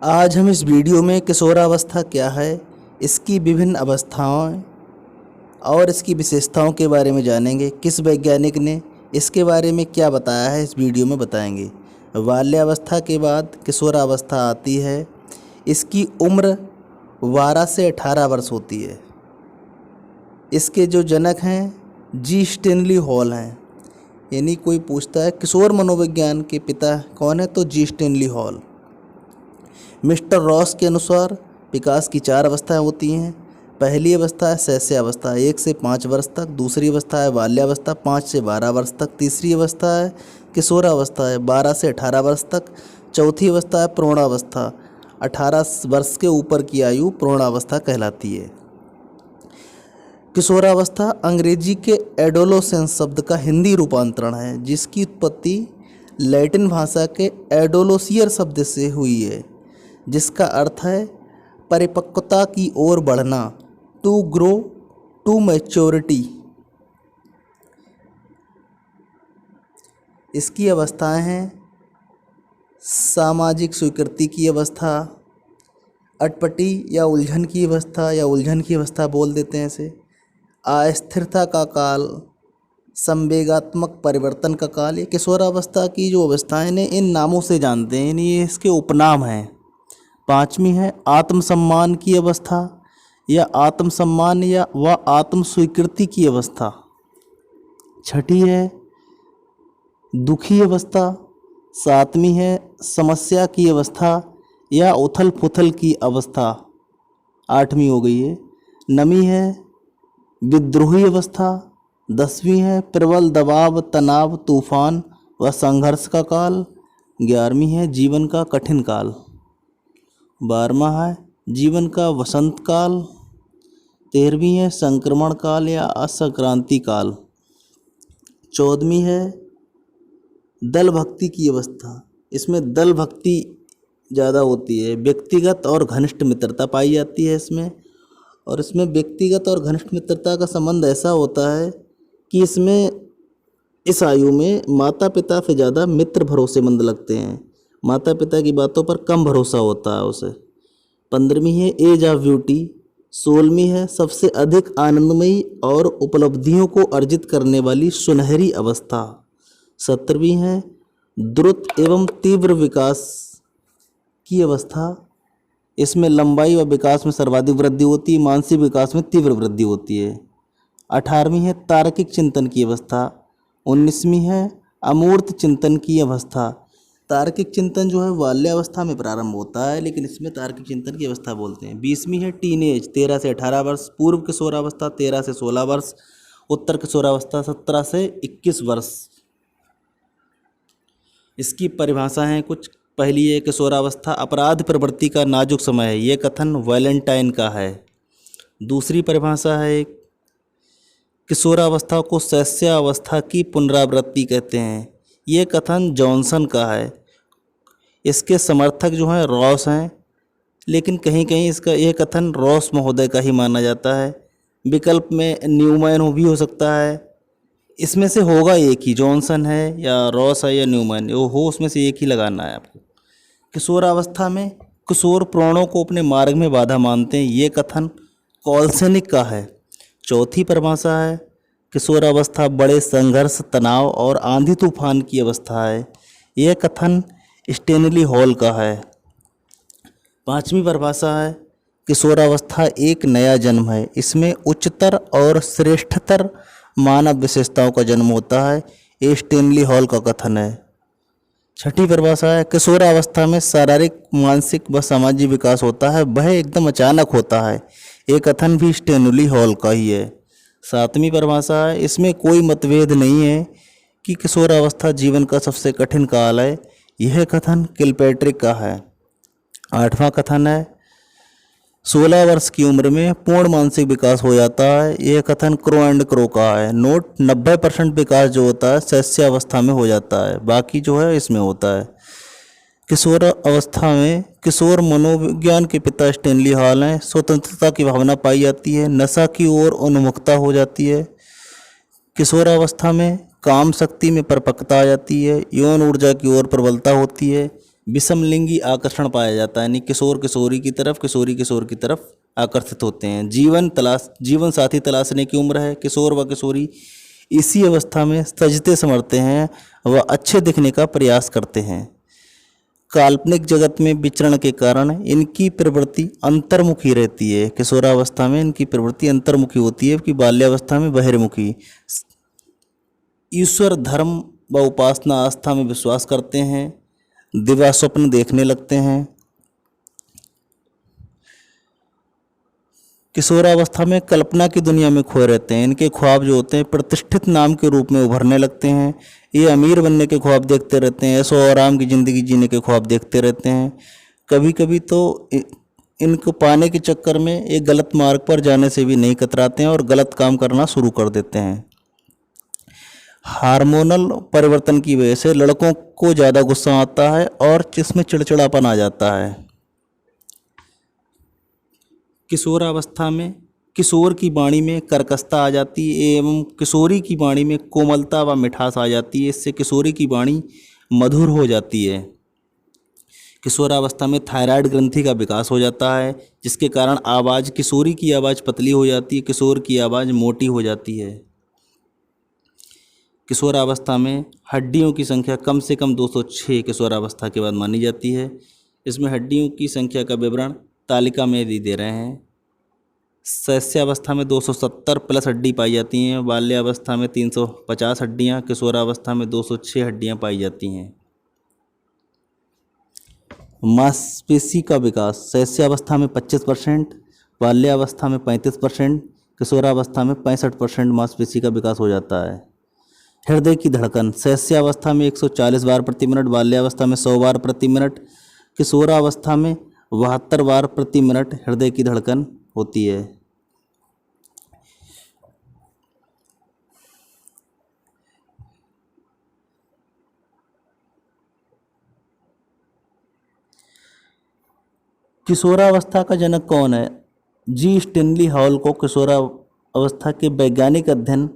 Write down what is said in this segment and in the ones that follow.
आज हम इस वीडियो में किशोरावस्था क्या है, इसकी विभिन्न अवस्थाओं और इसकी विशेषताओं के बारे में जानेंगे। किस वैज्ञानिक ने इसके बारे में क्या बताया है, इस वीडियो में बताएंगे। बाल्यावस्था के बाद किशोरावस्था आती है। इसकी उम्र 12 से 18 वर्ष होती है। इसके जो जनक हैं जी स्टेनली हॉल हैं। यानी कोई पूछता है किशोर मनोविज्ञान के पिता कौन है, तो जी स्टेनली हॉल। मिस्टर रॉस के अनुसार विकास की 4 अवस्थाएं होती हैं। पहली अवस्था है शैशवावस्था 1 से 5 वर्ष तक। दूसरी अवस्था है बाल्यावस्था 5 से 12 वर्ष तक। तीसरी अवस्था है किशोरावस्था है 12 से 18 वर्ष तक। चौथी अवस्था है प्रौढ़ावस्था 18 वर्ष के ऊपर की आयु प्रौढ़ावस्था कहलाती है। किशोरावस्था अंग्रेजी के एडोलोसेंस शब्द का हिंदी रूपांतरण है, जिसकी उत्पत्ति लैटिन भाषा के एडोलोसियर शब्द से हुई है, जिसका अर्थ है परिपक्वता की ओर बढ़ना, टू ग्रो टू मैच्योरिटी। इसकी अवस्थाएं हैं सामाजिक स्वीकृति की अवस्था, अटपटी या उलझन की अवस्था, या उलझन की अवस्था बोल देते हैं इसे, अस्थिरता का काल, संवेगात्मक परिवर्तन का काल। ये किशोरावस्था की जो अवस्थाएं ने इन नामों से जानते हैं, ये इसके उपनाम हैं। 5वीं है आत्मसम्मान की अवस्था या आत्मसम्मान या व आत्म स्वीकृति की अवस्था। 6ठी है दुखी अवस्था। 7वीं है समस्या की अवस्था या उथल पुथल की अवस्था। 8वीं हो गई है। 9वीं है विद्रोही अवस्था। 10वीं है प्रबल दबाव, तनाव, तूफान व संघर्ष का काल। 11वीं है जीवन का कठिन काल। 12वां है जीवन का वसंत काल। 13वीं है संक्रमण काल या असंक्रांति काल। 14वीं है दल भक्ति की अवस्था। इसमें दल भक्ति ज़्यादा होती है, व्यक्तिगत और घनिष्ठ मित्रता पाई जाती है इसमें। और इसमें व्यक्तिगत और घनिष्ठ मित्रता का संबंध ऐसा होता है कि इसमें इस आयु में माता पिता से ज़्यादा मित्र भरोसेमंद लगते हैं, माता पिता की बातों पर कम भरोसा होता है उसे। 15वीं है एज ऑफ ब्यूटी। 16वीं है सबसे अधिक आनंदमयी और उपलब्धियों को अर्जित करने वाली सुनहरी अवस्था। 17वीं है द्रुत एवं तीव्र विकास की अवस्था। इसमें लंबाई व विकास में सर्वाधिक वृद्धि होती है, मानसिक विकास में तीव्र वृद्धि होती है। 18वीं है तार्किक चिंतन की अवस्था। 19वीं है अमूर्त चिंतन की अवस्था। तार्किक चिंतन जो है बाल्यावस्था में प्रारंभ होता है, लेकिन इसमें तार्किक चिंतन की अवस्था बोलते हैं। 20वीं है टीनेज 13 से 18 वर्ष। पूर्व किशोरावस्था 13 से 16 वर्ष। उत्तर किशोरावस्था 17 से 21 वर्ष। इसकी परिभाषा है कुछ। पहली है किशोरावस्था अपराध प्रवृत्ति का नाजुक समय है, ये कथन वैलेंटाइन का है। दूसरी परिभाषा है किशोरावस्था को शैशवावस्था की पुनरावृत्ति कहते हैं, ये कथन जॉनसन का है। इसके समर्थक जो हैं रॉस हैं, लेकिन कहीं कहीं इसका यह कथन रॉस महोदय का ही माना जाता है। विकल्प में न्यूमैन भी हो सकता है। इसमें से होगा एक ही, जॉनसन है या रॉस है या न्यूमैन, वो हो उसमें से एक ही लगाना है आपको। किशोरावस्था में किशोर प्राणों को अपने मार्ग में बाधा मानते हैं, ये कथन कॉल्सेनिक का है। चौथी परिभाषा है किशोरावस्था बड़े संघर्ष, तनाव और आंधी तूफान की अवस्था है, यह कथन स्टेनली हॉल का है। 5वीं परिभाषा है किशोरावस्था एक नया जन्म है, इसमें उच्चतर और श्रेष्ठतर मानव विशेषताओं का जन्म होता है, ये स्टेनली हॉल का कथन है। 6ठी परिभाषा है किशोरावस्था में शारीरिक, मानसिक व सामाजिक विकास होता है, वह एकदम अचानक होता है, ये कथन भी स्टेनली हॉल का ही है। 7वीं परिभाषा है इसमें कोई मतभेद नहीं है कि किशोरावस्था जीवन का सबसे कठिन काल है, यह कथन किलपैट्रिक का है। 8वां कथन है 16 वर्ष की उम्र में पूर्ण मानसिक विकास हो जाता है, यह कथन क्रो एंड क्रो का है। नोट 90% विकास जो होता है शैशवावस्था में हो जाता है, बाकी जो है इसमें होता है। किशोर अवस्था में किशोर मनोविज्ञान के पिता स्टेनली हॉल हैं। स्वतंत्रता की भावना पाई जाती है, नशा की ओर उन्मुखता हो जाती है। किशोरावस्था में काम शक्ति में परिपक्वता आ जाती है, यौन ऊर्जा की ओर प्रबलता होती है, विषमलिंगी आकर्षण पाया जाता है, यानी किशोर किशोरी की तरफ, किशोरी किशोर की तरफ आकर्षित होते हैं। जीवन साथी तलाशने की उम्र है। किशोर व किशोरी इसी अवस्था में सजते संवरते हैं व अच्छे दिखने का प्रयास करते हैं। काल्पनिक जगत में विचरण के कारण इनकी प्रवृत्ति अंतर्मुखी रहती है। किशोरावस्था में इनकी प्रवृत्ति अंतर्मुखी होती है, कि बाल्यावस्था में बहिर्मुखी। ईश्वर धर्म व उपासना आस्था में विश्वास करते हैं, दिवा स्वप्न देखने लगते हैं। किशोरावस्था में कल्पना की दुनिया में खोए रहते हैं। इनके ख्वाब जो होते हैं प्रतिष्ठित नाम के रूप में उभरने लगते हैं। ये अमीर बनने के ख्वाब देखते रहते हैं, ऐशो आराम की ज़िंदगी जीने के ख्वाब देखते रहते हैं। कभी कभी तो इनको पाने के चक्कर में एक गलत मार्ग पर जाने से भी नहीं कतराते हैं और गलत काम करना शुरू कर देते हैं। हार्मोनल परिवर्तन की वजह से लड़कों को ज़्यादा गुस्सा आता है और जिसमें चिड़चिड़ापन आ जाता है। किशोरावस्था में किशोर की वाणी में कर्कशता आ जाती है एवं किशोरी की वाणी में कोमलता व मिठास आ जाती है। इससे किशोरी की वाणी मधुर हो जाती है। किशोरावस्था में थायराइड ग्रंथि का विकास हो जाता है, जिसके कारण आवाज़, किशोरी की आवाज़ पतली हो जाती है, किशोर की आवाज़ मोटी हो जाती है। किशोरावस्था में हड्डियों की संख्या कम से कम 206 किशोरावस्था के बाद मानी जाती है। इसमें हड्डियों की संख्या का विवरण तालिका में दे रहे हैं। शैशवावस्था में 270 प्लस हड्डी पाई जाती हैं। बाल्यावस्था में 350 हड्डियाँ, किशोरावस्था में 206 हड्डियाँ पाई जाती हैं। मांसपेशी का विकास शैशवावस्था में 25%, बाल्यावस्था में 35%, किशोरावस्था में 65% मांसपेशी का विकास हो जाता है। हृदय की धड़कन शैशवावस्था में 140 बार प्रति मिनट, बाल्यावस्था में 100 बार प्रति मिनट, किशोरावस्था में 72 बार प्रति मिनट हृदय की धड़कन होती है। किशोरावस्था का जनक कौन है? जी स्टेनली हॉल को किशोरावस्था के वैज्ञानिक अध्ययन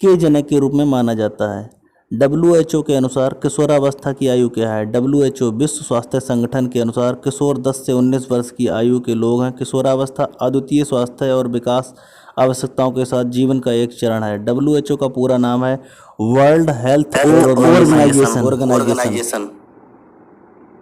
के जनक के रूप में माना जाता है। WHO के अनुसार किशोरावस्था की आयु क्या है? WHO विश्व स्वास्थ्य संगठन के अनुसार किशोर 10 से 19 वर्ष की आयु के लोग हैं। किशोरावस्था अद्वितीय स्वास्थ्य और विकास आवश्यकताओं के साथ जीवन का एक चरण है। WHO का पूरा नाम है वर्ल्ड हेल्थ ऑर्गेनाइजेशन।